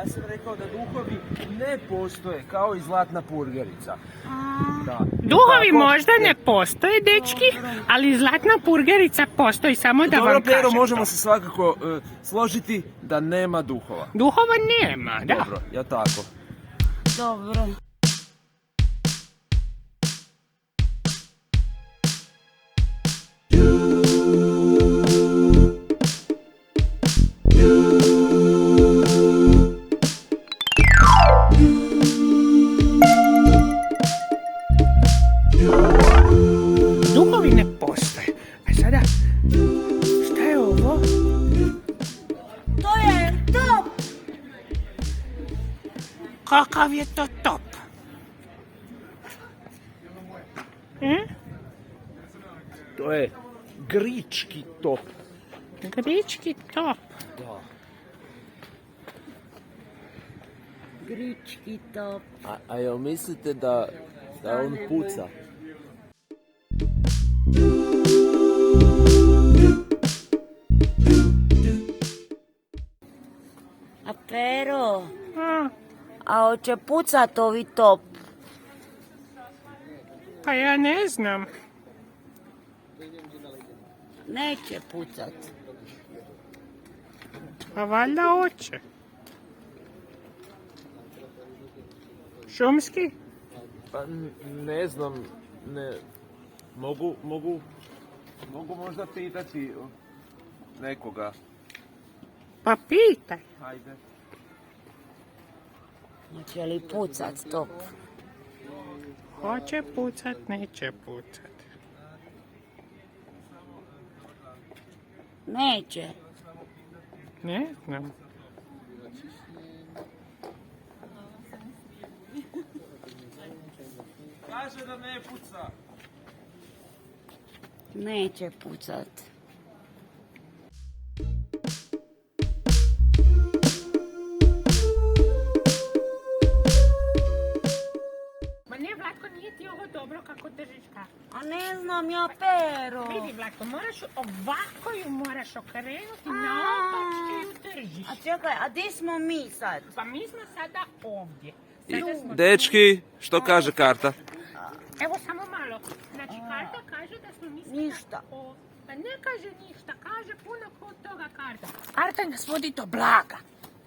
sam rekao da duhovi ne postoje, kao i zlatna purgerica. Da. Duhovi Tako, možda ne postoje, dečki, ali zlatna purgerica postoji, samo da dobro, vam kažem. Pero, možemo to. se svakako složiti da nema duhova. Duhova nema, da. Dobro, ja tako. Dobro. Duhovi ne postoje. A sada, šta je ovo? To je top! Kakav je to top? To je grički top. Grički top. Da. Grički top. A jel mislite da on puca? A Pero, A, a hoće pucat ovi top? pa ja ne znam. Neće pucat. Pa valjda hoće. Šumski? Pa ne znam, ne. Mogu možda pitati nekoga. Pa pitaj. Hajde. Hoće li pucat top? Hoće pucat, neće pucat. Neće. Ne znam. Kaže da ne puca. Neće pucat. Ma ne, Vlatko, nije ti ovo dobro kako držiš kartu. A ne znam ja, Pero. Vidi, Vlatko, ovako ju moraš okrenuti, naopačke ju držiš. A čekaj, a di smo mi sad? Pa mi smo sada ovdje. Sada smo Dečki, što kaže karta? Evo samo malo. Znači, karta kaže da smo mi sada Ništa. Pa ne kaže ništa, kaže puno kod toga karta. Karta nas vodi do blaga.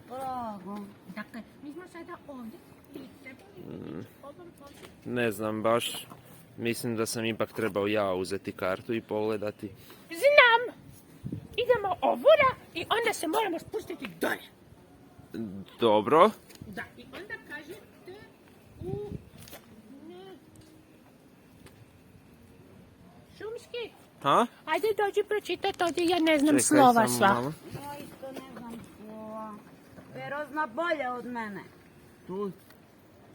Blago. Dakle, mi smo sada ovdje. Ne znam baš. Mislim da sam ipak trebao ja uzeti kartu i pogledati. Znam! Idemo ovuda i onda se moramo spustiti dolje. Dobro. Da, i onda kaže T, U, N. Šumski, Ha? ajde dođi pročitati ovdje, ja ne znam Čekaj, slova samo sva. malo. Ja isto ne znam slova. Pero zna bolje od mene.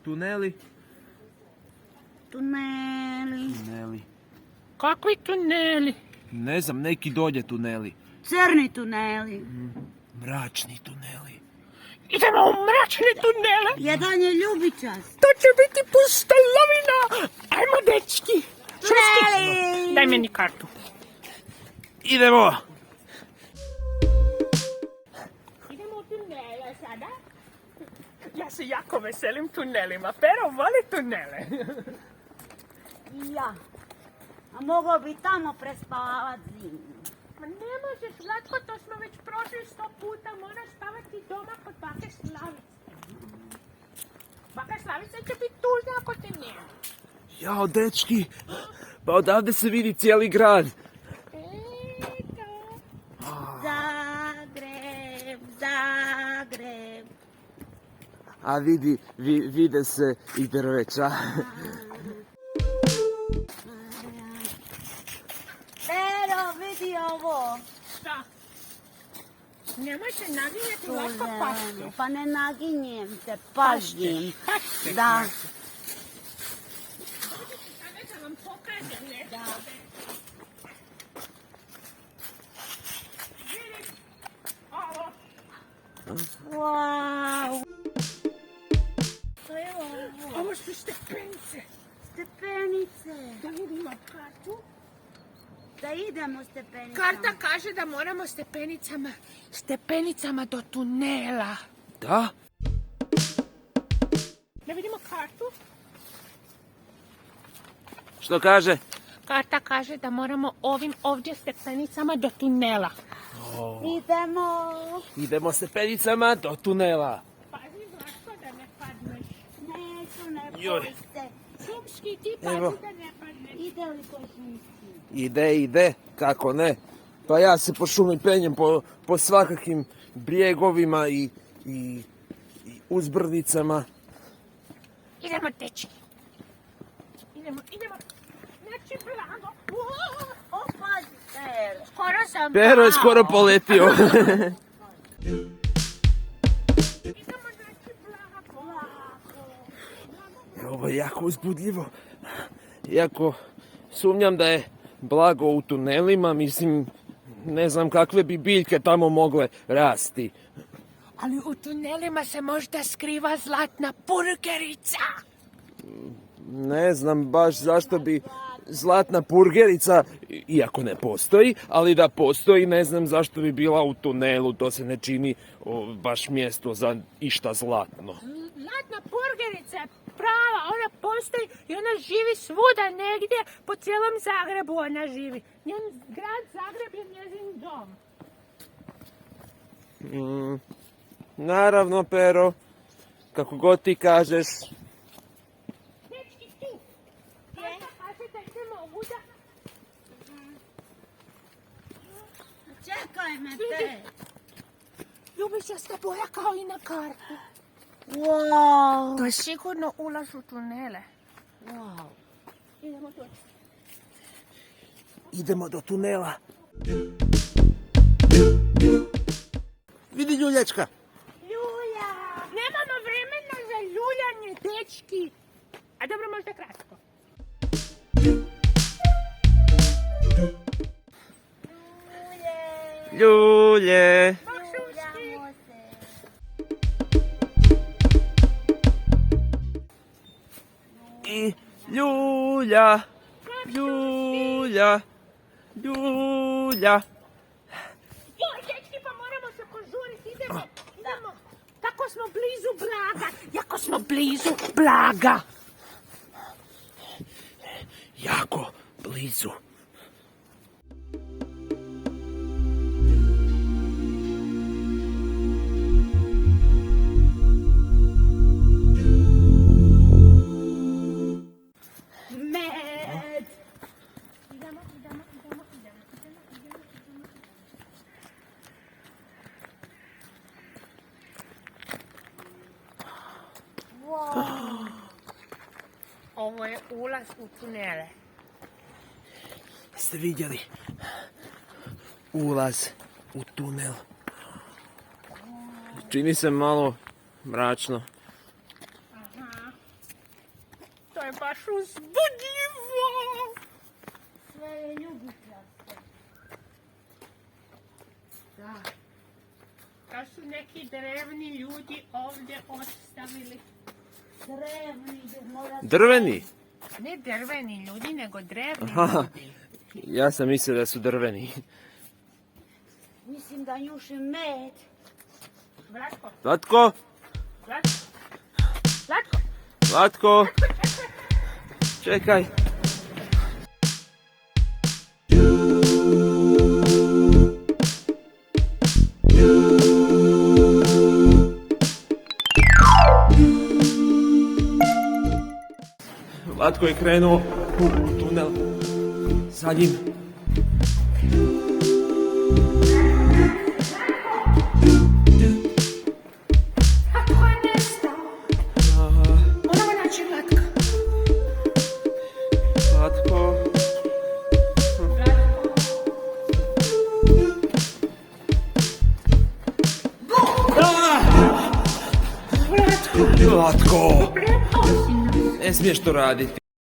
Tuneli. Tuneli. Kakvi tuneli? Ne znam, neki dolje tuneli. Crni tuneli. Mračni tuneli. Idemo u mračne tunele. Jedan je ljubičast. To će biti pustolovina. Ajmo, dečki. Šumski, daj meni kartu. Idemo! Idemo u tunele sada. Ja se jako veselim tunelima. Pero voli tunele. Ja. A mogao bi tamo prespavat zimu. Ma ne možeš, Vlatko, to smo već prošli 100 puta. Moraš spavati doma kod bake Slavice. Baka Slavica će biti tužna ako te nema. Jao, dečki, pa odavde se vidi cijeli grad. Eto. Zagreb. A vide se i drveća. Pero, vidi ovo. Šta? Nemoj se naginjati, Vlatko, pašće. Pa ne naginjem se, pažnjim. Pašće. Da. Sada da vam pokažem nešto. Vidim ovo. Wow. To je ovo. Ovo su stepenice. Stepenice. Da vidimo kartu. Da idemo stepenicama. Karta kaže da moramo stepenicama do tunela. Da? Da vidimo kartu. Što kaže? Karta kaže da moramo ovim ovdje stepenicama do tunela. Idemo. Idemo stepenicama do tunela. Pazi, Vlatko, da ne padneš. Neću, ne Joj. boj se. Šumski, ti Evo. pazi da ne padneš. Ide li to šumski? Ide, kako ne. Pa ja se po šumi penjem po svakakvim brijegovima i uzbrdicama. Idemo, dečki. Idemo. Znači, blago. Opazite. Skoro sam Pero je pao. skoro poletio. Idemo, znači, blago. Ovo je jako uzbudljivo. Iako sumnjam da je blago u tunelima, mislim, ne znam kakve bi biljke tamo mogle rasti. Ali u tunelima se možda skriva zlatna burgerica. Ne znam baš zašto bi zlatna purgerica, iako ne postoji, ali da postoji, ne znam zašto bi bila u tunelu, to se ne čini baš mjesto za išta zlatno. Zlatna burgerica je prava, ona postoji i ona živi svuda negdje, po cijelom Zagrebu ona živi. Njen grad Zagreb je njezin dom. Naravno, Pero, kako god ti kažeš. Dečki, tu. Karta kaže da idemo ovuda. Čekaj me te. Ljubiša se boja kao i na kartu. Wow. To je sigurno ulaz u tunele. Wow. Idemo tu. Idemo do tunela. Vidi ljuljačka. Ljulja! Nemamo vremena za ljuljanje, dečki. A dobro, možda kratko. Ljulje. Uljamo se. I ljulja. Ljulja. Ljulja. Joj, dečki, pa moramo se požuriti. Idemo. Tako smo blizu Blaga. Jako smo blizu Blaga. Jako blizu. Med. Idemo. Wow. Ovo je ulaz u tunele. Jeste vidjeli? Ulaz u tunel. Čini se malo mračno. To je baš uzbudljivo. Sve je ljubičasto. Da. To su neki drevni ljudi ovdje ostavili. Drevni, mora se... Drveni? Ne drveni ljudi, nego drevni Aha. ljudi. Ja sam mislio da su drveni. Mislim da njuši med. Vlatko, Vlatko? Vlatko. Vlatko? Čekaj. Vlatko je krenuo u tunel. Za njim. Vlatko je nestao. Moramo naći Vlatka. Vlatko. Vlatko! Prepao si nas. Ne smiješ to raditi.